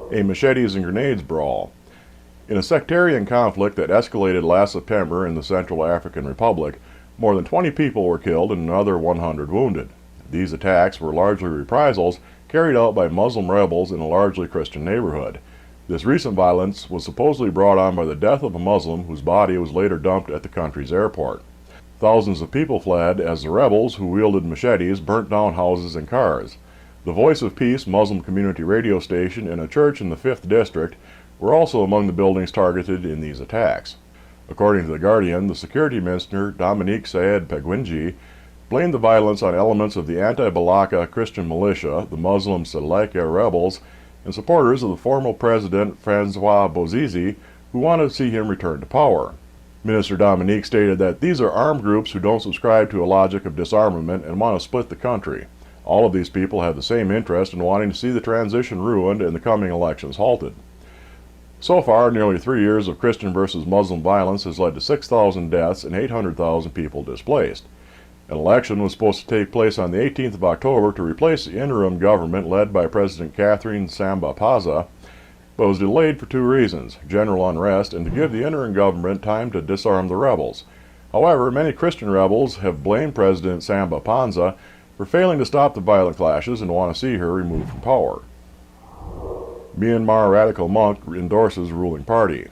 A machetes and grenades brawl. In a sectarian conflict that escalated last September in the Central African Republic, more than 20 people were killed and another 100 wounded. These attacks were largely reprisals carried out by Muslim rebels in a largely Christian neighborhood. This recent violence was supposedly brought on by the death of a Muslim whose body was later dumped at the country's airport. Thousands of people fled as the rebels, who wielded machetes, burnt down houses and cars. The Voice of Peace Muslim community radio station and a church in the 5th District were also among the buildings targeted in these attacks. According to The Guardian, the security minister, Dominique Saed Pegwinji, blamed the violence on elements of the anti-Balaka Christian militia, the Muslim Seleka rebels, and supporters of the former president Francois Bozize, who wanted to see him return to power. Minister Dominique stated that these are armed groups who don't subscribe to a logic of disarmament and want to split the country. All of these people have the same interest in wanting to see the transition ruined and the coming elections halted. So far, nearly 3 years of Christian versus Muslim violence has led to 6,000 deaths and 800,000 people displaced. An election was supposed to take place on the 18th of October to replace the interim government led by President Catherine Samba-Panza, but was delayed for 2 reasons: general unrest and to give the interim government time to disarm the rebels. However, many Christian rebels have blamed President Samba-Panza for failing to stop the violent clashes and want to see her removed from power. Myanmar radical monk endorses ruling party.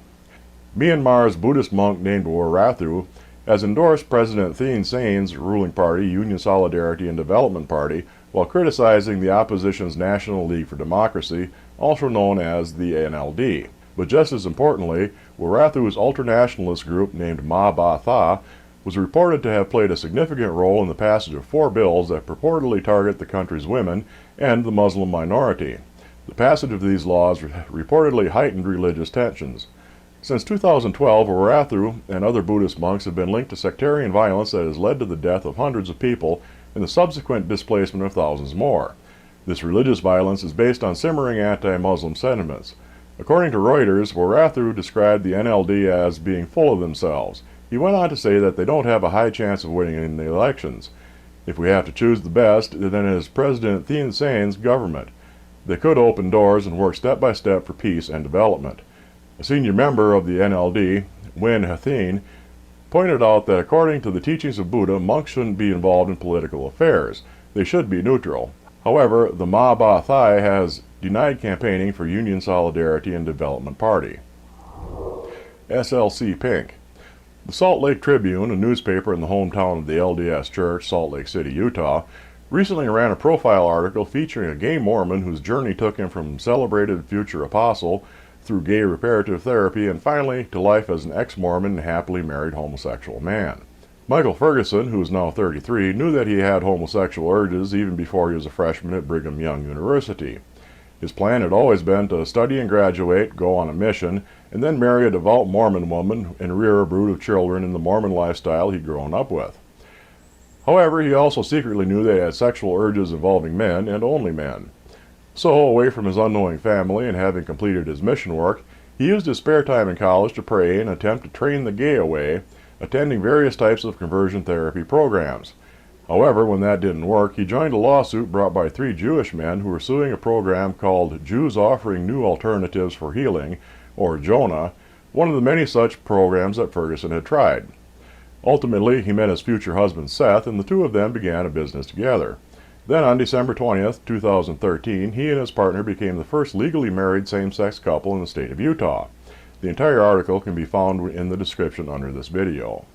Myanmar's Buddhist monk named Warathu has endorsed President Thein Sein's ruling party, Union Solidarity and Development Party, while criticizing the opposition's National League for Democracy, also known as the NLD. But just as importantly, Warathu's ultranationalist group named Ma Ba Tha was reported to have played a significant role in the passage of 4 bills that purportedly target the country's women and the Muslim minority. The passage of these laws reportedly heightened religious tensions. Since 2012, Warathu and other Buddhist monks have been linked to sectarian violence that has led to the death of hundreds of people and the subsequent displacement of thousands more. This religious violence is based on simmering anti-Muslim sentiments. According to Reuters, Warathu described the NLD as being full of themselves. He went on to say that they don't have a high chance of winning in the elections. If we have to choose the best, then it is President Thein Sein's government. They could open doors and work step by step for peace and development. A senior member of the NLD, Win Hathin, pointed out that according to the teachings of Buddha, monks shouldn't be involved in political affairs. They should be neutral. However, the Ma Ba Tha has denied campaigning for Union Solidarity and Development Party. SLC Pink. The Salt Lake Tribune, a newspaper in the hometown of the LDS Church, Salt Lake City, Utah, recently ran a profile article featuring a gay Mormon whose journey took him from celebrated future apostle through gay reparative therapy and finally to life as an ex-Mormon and happily married homosexual man. Michael Ferguson, who is now 33, knew that he had homosexual urges even before he was a freshman at Brigham Young University. His plan had always been to study and graduate, go on a mission, and then marry a devout Mormon woman and rear a brood of children in the Mormon lifestyle he'd grown up with. However, he also secretly knew that he had sexual urges involving men and only men. So, away from his unknowing family and having completed his mission work, he used his spare time in college to pray and attempt to train the gay away, attending various types of conversion therapy programs. However, when that didn't work, he joined a lawsuit brought by 3 Jewish men who were suing a program called Jews Offering New Alternatives for Healing, or JONAH, one of the many such programs that Ferguson had tried. Ultimately, he met his future husband Seth, and the 2 of them began a business together. Then on December 20th, 2013, he and his partner became the first legally married same-sex couple in the state of Utah. The entire article can be found in the description under this video.